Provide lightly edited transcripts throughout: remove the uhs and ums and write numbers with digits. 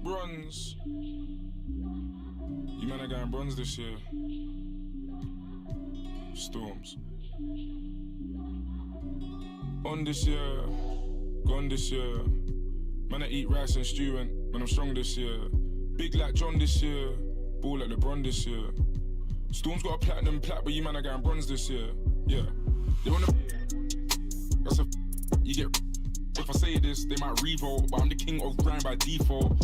Bronze. You man are going bronze this year. Storms. On this year, gone this year. Man, I eat rice and stew and when I'm strong this year. Big like John this year, ball like LeBron this year. Storm's got a platinum plat, but you man are going bronze this year. Yeah. They wanna. That's a. You get. If I say this, they might revolt, but I'm the king of grind by default.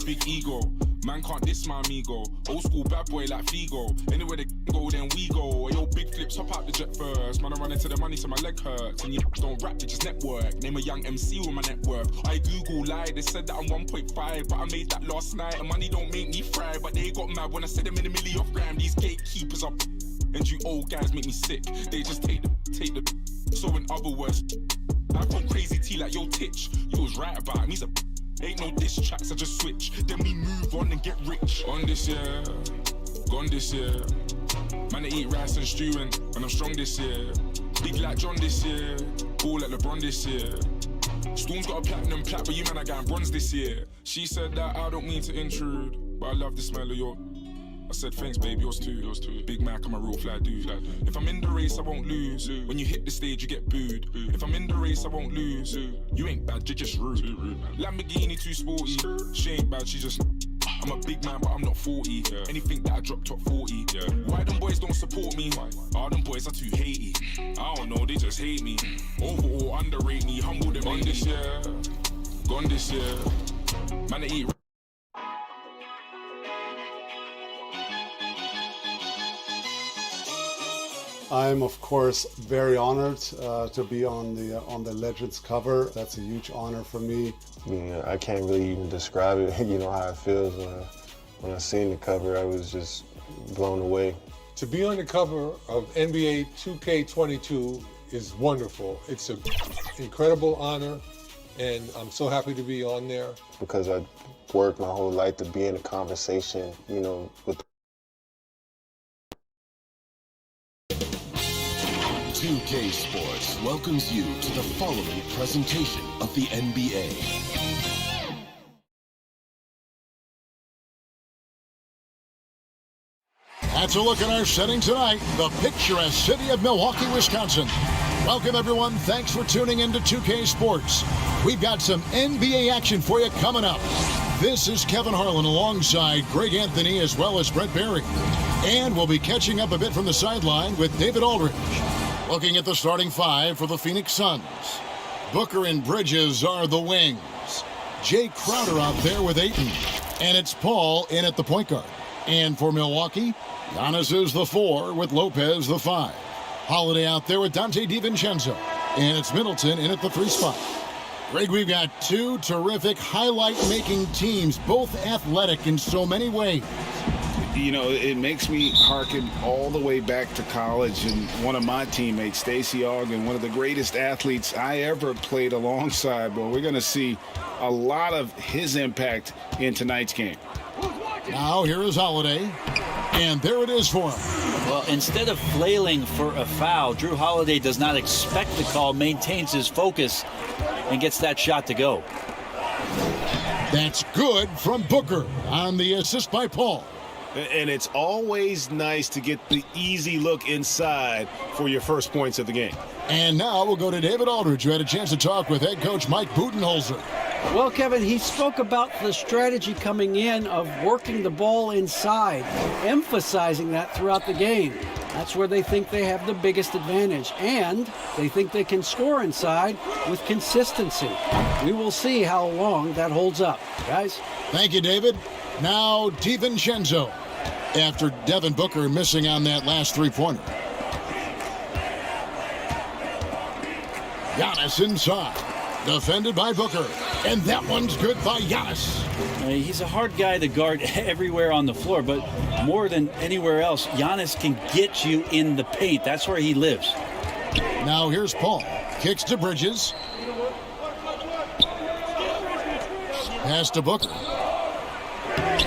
Big ego, man can't diss my amigo. Old school bad boy like Figo. Anywhere they go, then we go. Yo, big flips, hop out the jet first. Man, I run into the money so my leg hurts. And you don't rap, they just network. Name a young MC with my net worth. I Google lie, they said that I'm 1.5, but I made that last night. And money don't make me fry, but they got mad when I said them in a milli off gram. These gatekeepers are and you old guys make me sick. They just take the. So in other words, I gone crazy T like yo Titch. You was right about him, he's a. Ain't no diss tracks, I just switch. Then we move on and get rich. On this year, gone this year. Man, I eat rice and stew and when I'm strong this year. Big like John this year, ball like LeBron this year. Storm's got a platinum plat, but you man are going bronze this year. She said that I don't mean to intrude, but I love the smell of your. I said thanks babe, yours too. Big Mac, I'm a real fly dude. If I'm in the race, I won't lose. When you hit the stage, you get booed. If I'm in the race, I won't lose. You ain't bad, you're just rude. Lamborghini too sporty. She ain't bad, she just. I'm a big man, but I'm not 40. Anything that I drop top 40. Why them boys don't support me? Oh, them boys are too hatey. I don't know, they just hate me. Overall, underrate me, humble them. On this year, gone this year. Man, I eat. I'm of course very honored to be on the Legends cover. That's a huge honor for me. I mean, I can't really even describe it. You know how it feels when I seen the cover. I was just blown away. To be on the cover of NBA 2K22 is wonderful. It's an incredible honor, and I'm so happy to be on there. Because I worked my whole life to be in a conversation, you know, with 2K Sports welcomes you to the following presentation of the NBA. That's a look at our setting tonight, the picturesque city of Milwaukee, Wisconsin. Welcome, everyone. Thanks for tuning in to 2K Sports. We've got some NBA action for you coming up. This is Kevin Harlan alongside Greg Anthony as well as Brett Barry. And we'll be catching up a bit from the sideline with David Aldridge. Looking at the starting five for the Phoenix Suns. Booker and Bridges are the wings. Jay Crowder out there with Ayton. And it's Paul in at the point guard. And for Milwaukee, Giannis is the 4 with Lopez the 5. Holiday out there with Dante DiVincenzo. And it's Middleton in at the 3 spot. Greg, we've got two terrific highlight-making teams, both athletic in so many ways. You know, it makes me hearken all the way back to college, and one of my teammates, Stacey Ogden, one of the greatest athletes I ever played alongside. But we're going to see a lot of his impact in tonight's game. Now here is Holiday, and there it is for him. Well, instead of flailing for a foul, Drew Holiday does not expect the call, maintains his focus, and gets that shot to go. That's good from Booker on the assist by Paul. And it's always nice to get the easy look inside for your first points of the game. And now we'll go to David Aldridge, who had a chance to talk with head coach Mike Budenholzer. Well, Kevin, he spoke about the strategy coming in of working the ball inside, emphasizing that throughout the game. That's where they think they have the biggest advantage, and they think they can score inside with consistency. We will see how long that holds up, guys. Thank you, David. Now DiVincenzo, after Devin Booker missing on that last three-pointer. Giannis inside, defended by Booker, and that one's good by Giannis. He's a hard guy to guard everywhere on the floor, but more than anywhere else, Giannis can get you in the paint. That's where he lives. Now here's Paul, kicks to Bridges. Pass to Booker.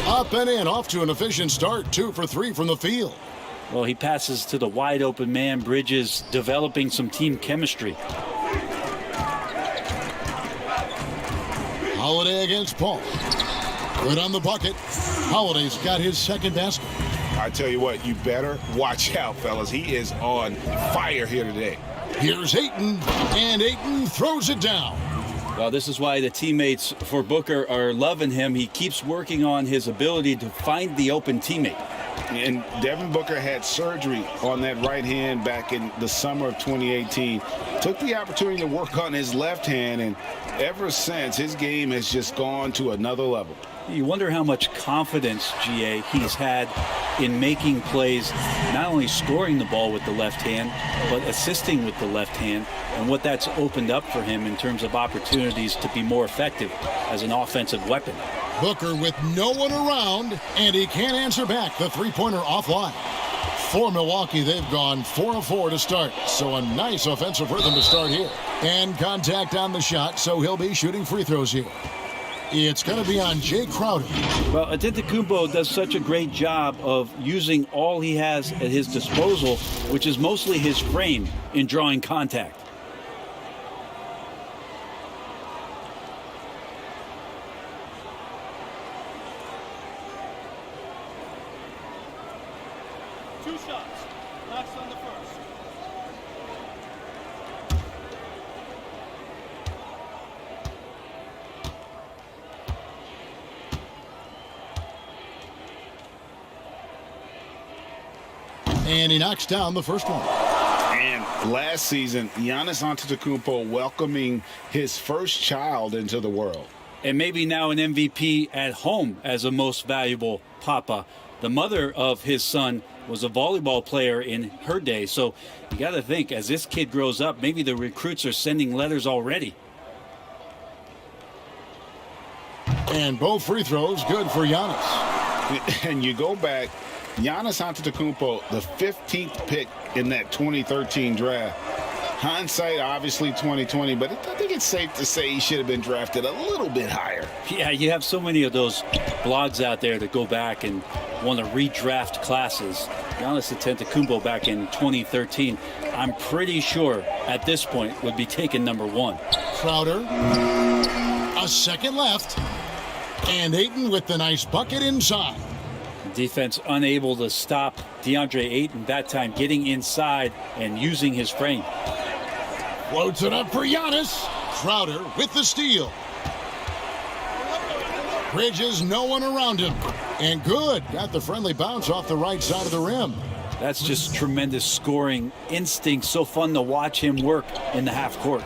Up and in, off to an efficient start, 2 for 3 from the field. Well, he passes to the wide open man. Bridges developing some team chemistry. Holiday against Paul. Good on the bucket. Holiday's got his second basket. I tell you what, you better watch out, fellas. He is on fire here today. Here's Ayton, and Ayton throws it down. Well, this is why the teammates for Booker are loving him. He keeps working on his ability to find the open teammate. And Devin Booker had surgery on that right hand back in the summer of 2018. Took the opportunity to work on his left hand, and ever since, his game has just gone to another level. You wonder how much confidence, GA, he's had in making plays, not only scoring the ball with the left hand, but assisting with the left hand, and what that's opened up for him in terms of opportunities to be more effective as an offensive weapon. Booker with no one around, and he can't answer back. The three-pointer offline. For Milwaukee, they've gone 4 of 4 to start, so a nice offensive rhythm to start here. And contact on the shot, so he'll be shooting free throws here. It's going to be on Jay Crowder. Well, Antetokounmpo does such a great job of using all he has at his disposal, which is mostly his frame, in drawing contact. Two shots. Knocks on the first. And he knocks down the first one. And last season, Giannis Antetokounmpo welcoming his first child into the world. And maybe now an MVP at home as a most valuable papa. The mother of his son was a volleyball player in her day. So you got to think, as this kid grows up, maybe the recruits are sending letters already. And both free throws good for Giannis. And you go back, Giannis Antetokounmpo, the 15th pick in that 2013 draft. Hindsight, obviously 2020, but I think it's safe to say he should have been drafted a little bit higher. Yeah, you have so many of those blogs out there that go back and want to redraft classes. Giannis Antetokounmpo back in 2013, I'm pretty sure at this point would be taken number 1. Crowder, a second left, and Ayton with the nice bucket inside. Defense unable to stop DeAndre Ayton that time, getting inside and using his frame. Floats it up for Giannis. Crowder with the steal. Bridges, no one around him. And good. Got the friendly bounce off the right side of the rim. That's just tremendous scoring instinct. So fun to watch him work in the half court.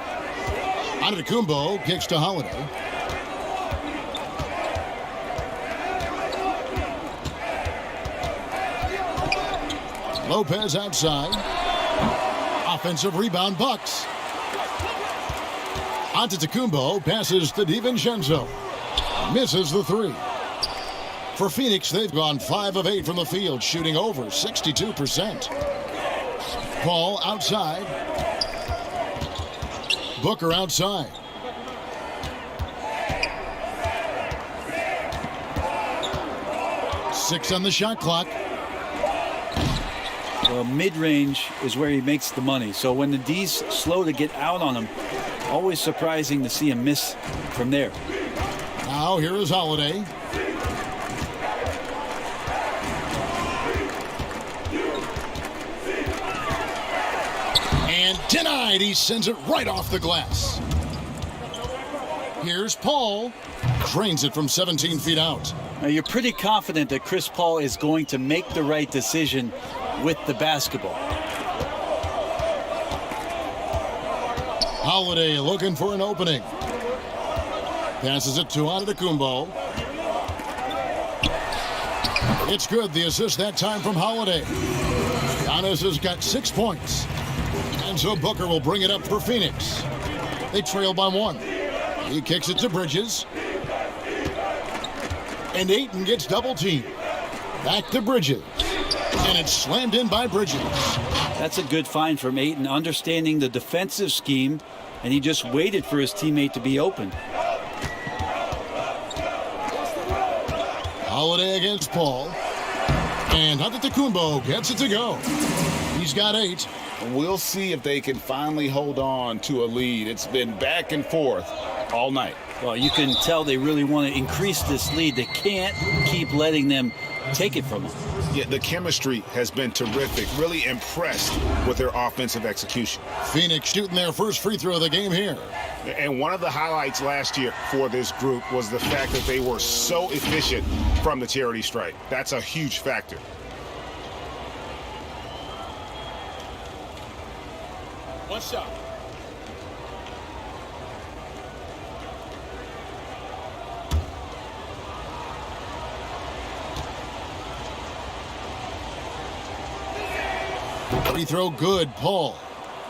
Antetokounmpo kicks to Holiday. Lopez outside. Offensive rebound, Bucks. Antetokounmpo passes to DiVincenzo. Misses the three. For Phoenix, they've gone 5 of 8 from the field, shooting over 62%. Paul outside. Booker outside. Six on the shot clock. Well, mid-range is where he makes the money. So when the D's slow to get out on him, always surprising to see him miss from there. Now here is Holiday. And denied. He sends it right off the glass. Here's Paul. Drains it from 17 feet out. Now you're pretty confident that Chris Paul is going to make the right decision with the basketball. Holiday looking for an opening. Passes it to Antetokounmpo. It's good. The assist that time from Holiday. Giannis has got 6 points. And so Booker will bring it up for Phoenix. They trail by 1. He kicks it to Bridges. And Ayton gets double teamed. Back to Bridges. And it's slammed in by Bridges. That's a good find from Ayton, understanding the defensive scheme, and he just waited for his teammate to be open. Holiday against Paul. And Antetokounmpo gets it to go. He's got 8. We'll see if they can finally hold on to a lead. It's been back and forth all night. Well, you can tell they really want to increase this lead. They can't keep letting them take it from them. Yeah, the chemistry has been terrific. Really impressed with their offensive execution. Phoenix shooting their first free throw of the game here. And one of the highlights last year for this group was the fact that they were so efficient from the charity stripe. That's a huge factor. One shot. Free throw good, Paul.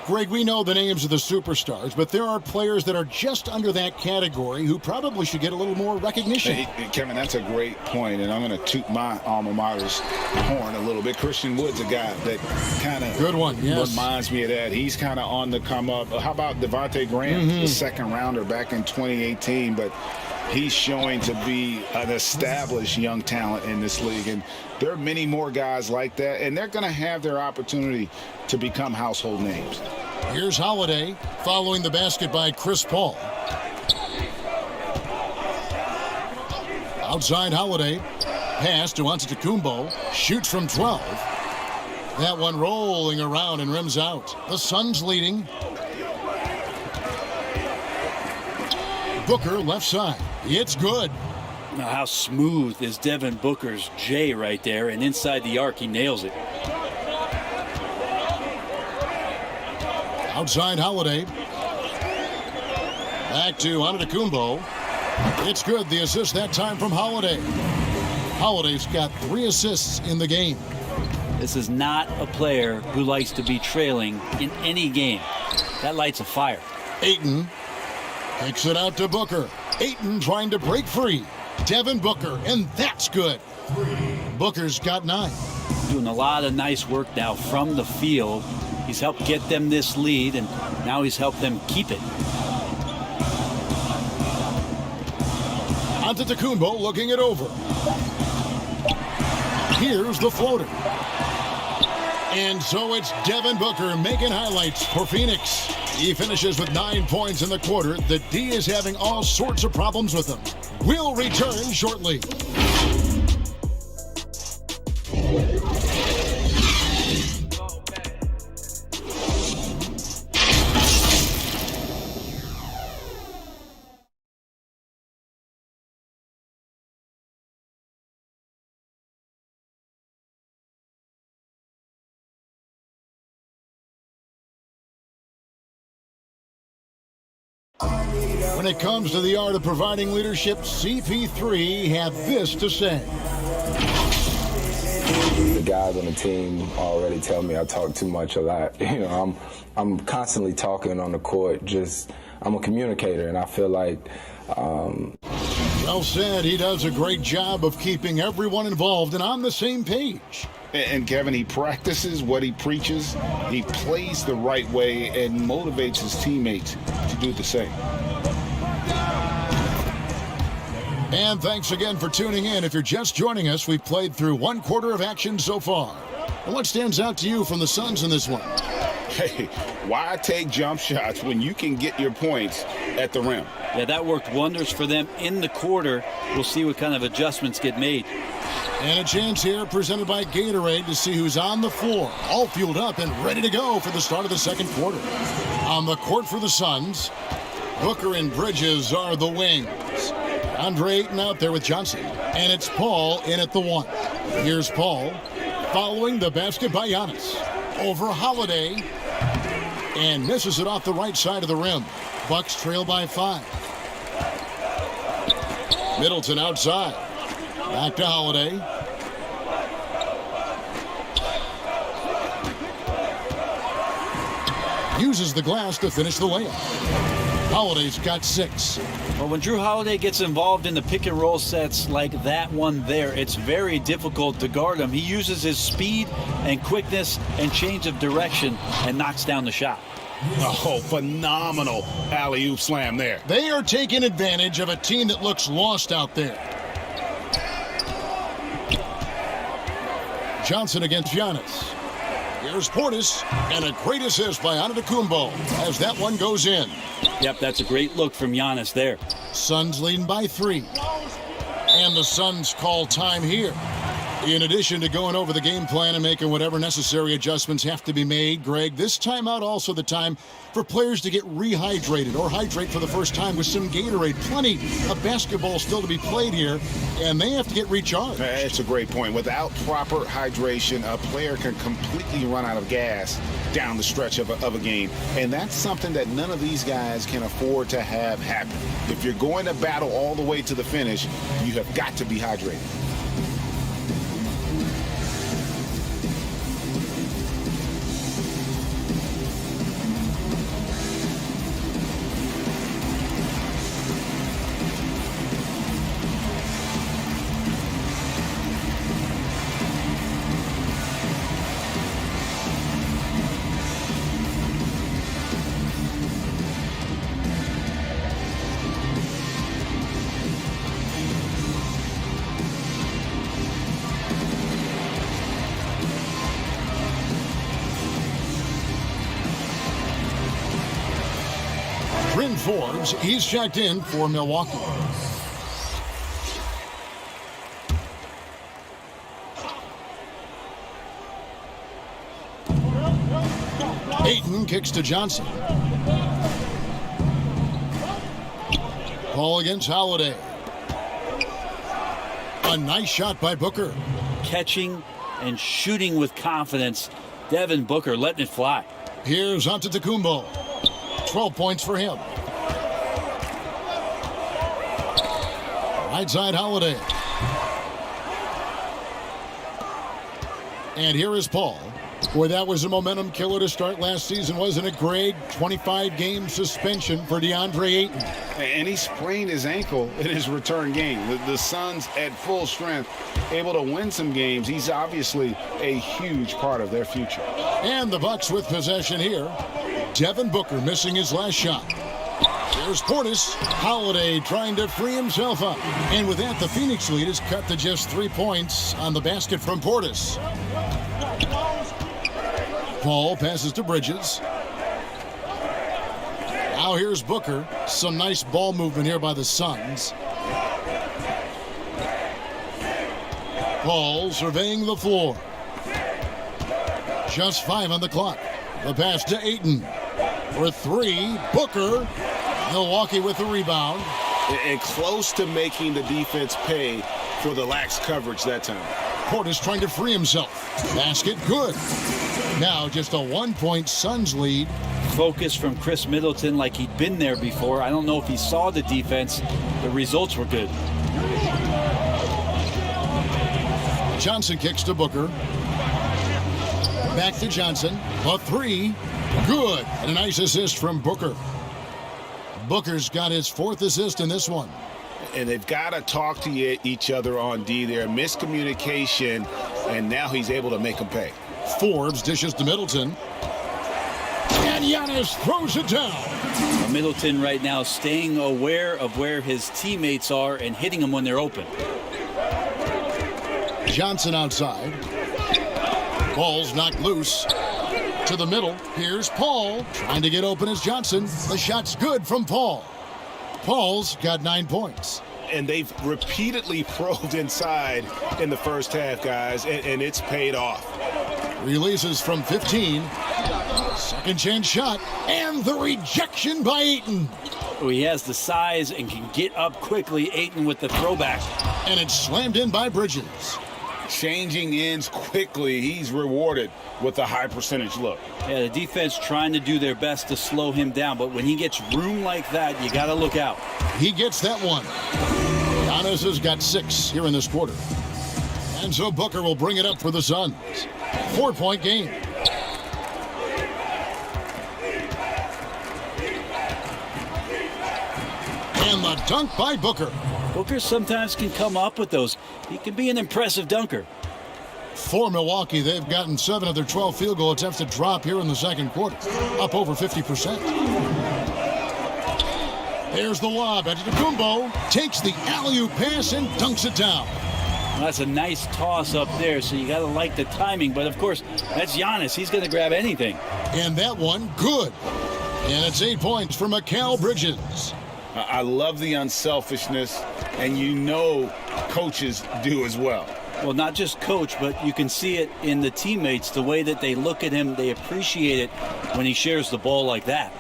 Greg, we know the names of the superstars, but there are players that are just under that category who probably should get a little more recognition. Hey, Kevin, that's a great point, and I'm going to toot my alma mater's horn a little bit. Christian Wood's a guy that kind of reminds me of that. He's kind of on the come up. How about Devontae Graham, the second rounder back in 2018, but he's showing to be an established young talent in this league, and there are many more guys like that, and they're going to have their opportunity to become household names. Here's Holiday following the basket by Chris Paul. Outside Holiday, pass to Antetokounmpo, shoots from 12. That one rolling around and rims out. The Suns leading. Booker left side. It's good. Now, how smooth is Devin Booker's J right there, and inside the arc, he nails it. Outside Holiday. Back to Antetokounmpo. It's good. The assist that time from Holiday. Holiday's got 3 assists in the game. This is not a player who likes to be trailing in any game. That lights a fire. Ayton kicks it out to Booker. Ayton trying to break free. Devin Booker, and that's good. Booker's got 9. Doing a lot of nice work now from the field. He's helped get them this lead, and now he's helped them keep it. Antetokounmpo looking it over. Here's the floater. And so it's Devin Booker making highlights for Phoenix. He finishes with 9 points in the quarter. The D is having all sorts of problems with him. We'll return shortly. When it comes to the art of providing leadership, CP3 had this to say. The guys on the team already tell me I talk too much a lot. You know, I'm constantly talking on the court. I'm a communicator, and I feel like. Well said. He does a great job of keeping everyone involved and on the same page. And Kevin, he practices what he preaches. He plays the right way and motivates his teammates to do the same. And thanks again for tuning in. If you're just joining us, we've played through 1 quarter of action so far. And what stands out to you from the Suns in this one? Hey, why take jump shots when you can get your points at the rim? Yeah, that worked wonders for them in the quarter. We'll see what kind of adjustments get made. And a chance here presented by Gatorade to see who's on the floor, all fueled up and ready to go for the start of the second quarter. On the court for the Suns, Booker and Bridges are the wings. Andre Ayton out there with Johnson. And it's Paul in at the 1. Here's Paul following the basket by Giannis. Over Holiday. And misses it off the right side of the rim. Bucks trail by 5. Middleton outside. Back to Holiday. Uses the glass to finish the layup. Holiday's got 6. Well, when Drew Holiday gets involved in the pick and roll sets like that one there, it's very difficult to guard him. He uses his speed and quickness and change of direction and knocks down the shot. Oh, phenomenal alley-oop slam there. They are taking advantage of a team that looks lost out there. Johnson against Giannis. Here's Portis, and a great assist by Antetokounmpo as that one goes in. Yep, that's a great look from Giannis there. Suns leading by 3. And the Suns call time here. In addition to going over the game plan and making whatever necessary adjustments have to be made, Greg, this timeout also the time for players to get rehydrated or hydrate for the first time with some Gatorade. Plenty of basketball still to be played here, and they have to get recharged. That's a great point. Without proper hydration, a player can completely run out of gas down the stretch of a game. And that's something that none of these guys can afford to have happen. If you're going to battle all the way to the finish, you have got to be hydrated. Bryn Forbes, he's checked in for Milwaukee. Ayton kicks to Johnson. Ball against Holiday. A nice shot by Booker. Catching and shooting with confidence. Devin Booker letting it fly. Here's Antetokounmpo. 12 points for him. Right side Holiday. And here is Paul. Boy, that was a momentum killer to start last season, wasn't it, Greg? 25-game suspension for DeAndre Ayton. And he sprained his ankle in his return game. The Suns at full strength, able to win some games. He's obviously a huge part of their future. And the Bucks with possession here. Devin Booker missing his last shot. There's Portis. Holiday trying to free himself up. And with that, the Phoenix lead is cut to just 3 points on the basket from Portis. Paul passes to Bridges. Now here's Booker. Some nice ball movement here by the Suns. Paul surveying the floor. Just 5 on the clock. The pass to Ayton. For 3, Booker. Milwaukee with the rebound. And close to making the defense pay for the lax coverage that time. Portis trying to free himself. Basket good. Now just a 1-point Suns lead. Focus from Chris Middleton like he'd been there before. I don't know if he saw the defense. The results were good. Johnson kicks to Booker. Back to Johnson. A 3. Good. And a nice assist from Booker. Booker's got his 4th assist in this one. And they've got to talk to each other on D there. Miscommunication, and now he's able to make them pay. Forbes dishes to Middleton. And Giannis throws it down. Middleton right now staying aware of where his teammates are and hitting them when they're open. Johnson outside. Ball's knocked loose. To the middle. Here's Paul. Trying to get open as Johnson. The shot's good from Paul. Paul's got 9 points. And they've repeatedly probed inside in the first half, guys, and it's paid off. Releases from 15. Second chance shot. And the rejection by Ayton. Oh, he has the size and can get up quickly. Ayton with the throwback. And it's slammed in by Bridges. Changing ends quickly. He's rewarded with a high percentage look. Yeah, the defense trying to do their best to slow him down, but when he gets room like that, you got to look out. He gets that one. Giannis has got 6 here in this quarter. And so Booker will bring it up for the Suns. 4-point game. And the dunk by Booker. Booker sometimes can come up with those. He can be an impressive dunker. For Milwaukee, they've gotten 7 of their 12 field goal attempts to drop here in the second quarter. Up over 50%. There's the lob. Antetokounmpo takes the alley-oop pass and dunks it down. Well, that's a nice toss up there, so you got to like the timing. But, of course, that's Giannis. He's going to grab anything. And that one, good. And it's 8 points for Mikal Bridges. I love the unselfishness, and you know coaches do as well. Well, not just coach, but you can see it in the teammates, the way that they look at him. They appreciate it when he shares the ball like that.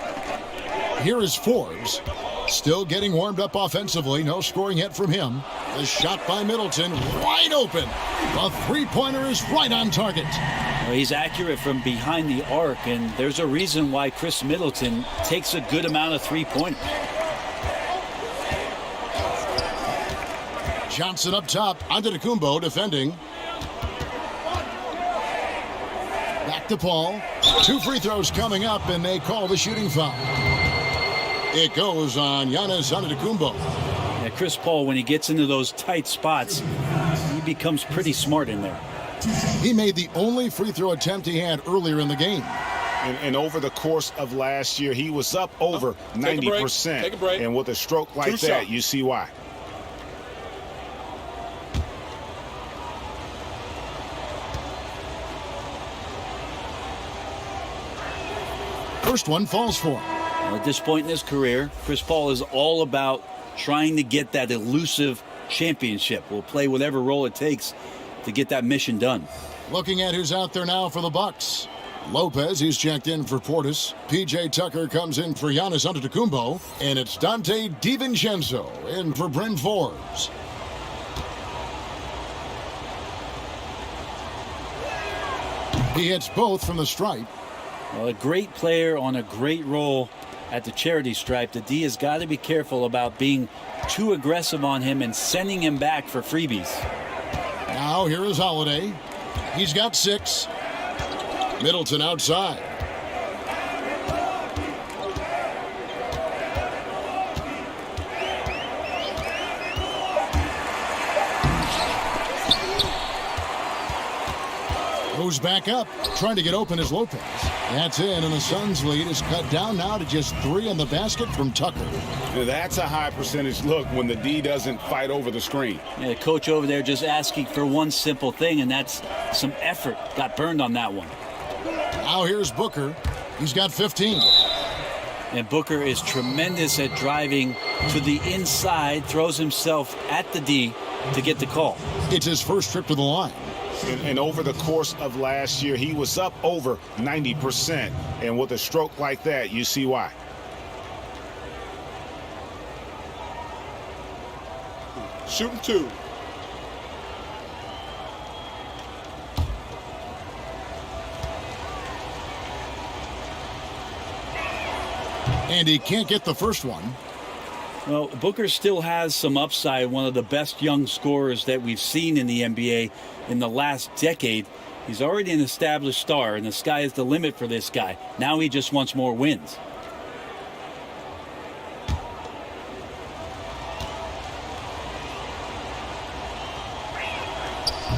Here is Forbes, still getting warmed up offensively. No scoring yet from him. The shot by Middleton, wide open. The three-pointer is right on target. Well, he's accurate from behind the arc, and there's a reason why Chris Middleton takes a good amount of three-pointers. Johnson up top, Antetokounmpo defending. Back to Paul. 2 free throws coming up, and they call the shooting foul. It goes on Giannis Antetokounmpo. Yeah, Chris Paul, when he gets into those tight spots, he becomes pretty smart in there. He made the only free throw attempt he had earlier in the game. And over the course of last year, he was up over 90%. Take a break. And with a stroke like that, you see why. First one falls for him. Well, at this point in his career, Chris Paul is all about trying to get that elusive championship. Will play whatever role it takes to get that mission done. Looking at who's out there now for the Bucks. Lopez, he's checked in for Portis. P.J. Tucker comes in for Giannis Antetokounmpo. And it's Dante DiVincenzo in for Bryn Forbes. He hits both from the stripe. Well, a great player on a great role at the charity stripe. The D has got to be careful about being too aggressive on him and sending him back for freebies. Now here is Holiday. He's got 6. Middleton outside. Goes back up, trying to get open is Lopez. That's in, and the Suns' lead is cut down now to just 3 in the basket from Tucker. That's a high percentage look when the D doesn't fight over the screen. Yeah, the coach over there just asking for one simple thing, and that's some effort. Got burned on that one. Now here's Booker. He's got 15. And Booker is tremendous at driving to the inside, throws himself at the D to get the call. It's his first trip to the line. And over the course of last year, he was up over 90%. And with a stroke like that, you see why. Shooting 2. And he can't get the first one. Well, Booker still has some upside, one of the best young scorers that we've seen in the NBA in the last decade. He's already an established star, and the sky is the limit for this guy. Now he just wants more wins.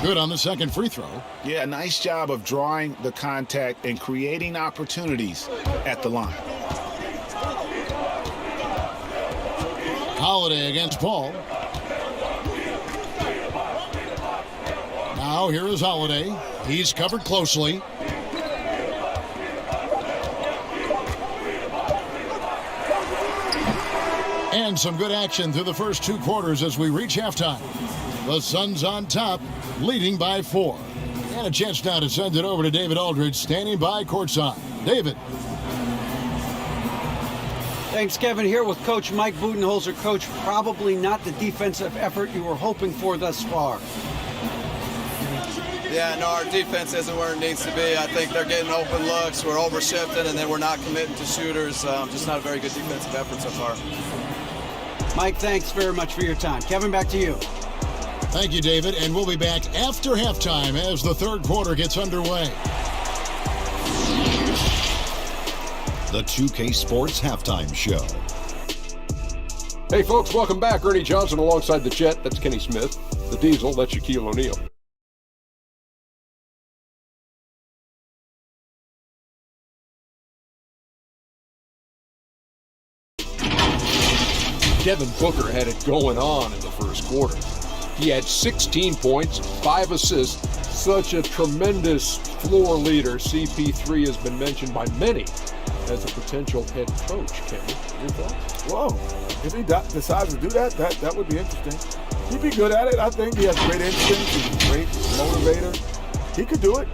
Good on the second free throw. Yeah, nice job of drawing the contact and creating opportunities at the line. Holiday against Paul. Now here is Holiday. He's covered closely. And some good action through the first 2 quarters as we reach halftime. The Suns on top, leading by 4. And a chance now to send it over to David Aldridge, standing by courtside. David. Thanks, Kevin. Here with Coach Mike Budenholzer. Coach, probably not the defensive effort you were hoping for thus far. Yeah, no, our defense isn't where it needs to be. I think they're getting open looks, we're over-shifting, and then we're not committing to shooters. Just not a very good defensive effort so far. Mike, thanks very much for your time. Kevin, back to you. Thank you, David, and we'll be back after halftime as the third quarter gets underway. The 2K Sports Halftime Show. Hey, folks, welcome back. Ernie Johnson alongside the Jet. That's Kenny Smith. The Diesel, that's Shaquille O'Neal. Devin Booker had it going on in the first quarter. He had 16 points, 5 assists, such a tremendous floor leader. CP3 has been mentioned by many as a potential head coach. Kenny, your thoughts? Whoa, if he decides to do that, that would be interesting. He'd be good at it. I think he has great instincts. He's a great motivator. He could do it.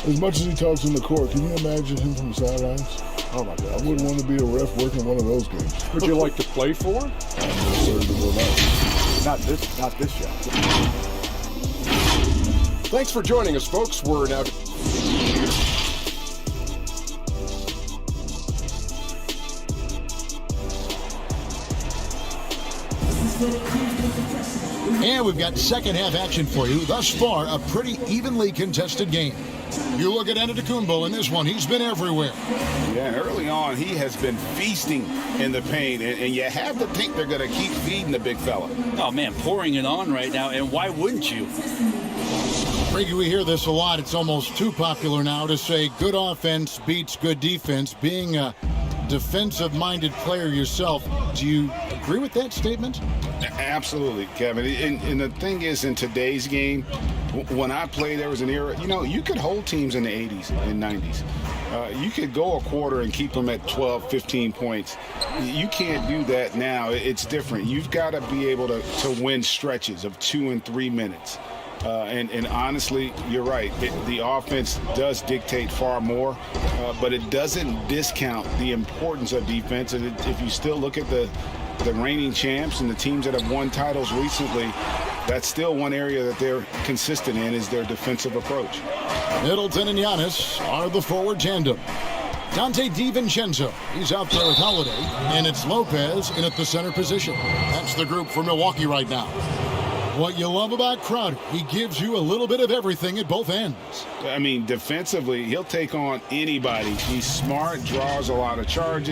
As much as he talks in the court, can you imagine him from the sidelines? Oh my God. I wouldn't want to be a ref working one of those games. Would you like to play for him? I certainly will not. Not this shot. Thanks for joining us, folks. We're now... And we've got second half action for you. Thus far, a pretty evenly contested game. You look at Antetokounmpo in this one. He's been everywhere. Yeah, early on, he has been feasting in the paint, and you have to think they're going to keep feeding the big fella. Oh, man, pouring it on right now, and why wouldn't you? Frankie, we hear this a lot. It's almost too popular now to say good offense beats good defense. Being a defensive-minded player yourself, do you agree with that statement? Absolutely, Kevin. And the thing is, in today's game, when I played, there was an era, you could hold teams in the 80s and 90s. You could go a quarter and keep them at 12, 15 points. You can't do that now. It's different. You've got to be able to win stretches of 2 and 3 minutes. And honestly, you're right. The offense does dictate far more, but it doesn't discount the importance of defense. And if you still look at the reigning champs and the teams that have won titles recently, that's still one area that they're consistent in, is their defensive approach. Middleton and Giannis are the forward tandem. Dante DiVincenzo, he's out there with Holiday, and it's Lopez in at the center position. That's the group for Milwaukee right now. What you love about Crowder, he gives you a little bit of everything at both ends. I mean, defensively, he'll take on anybody. He's smart, draws a lot of charges.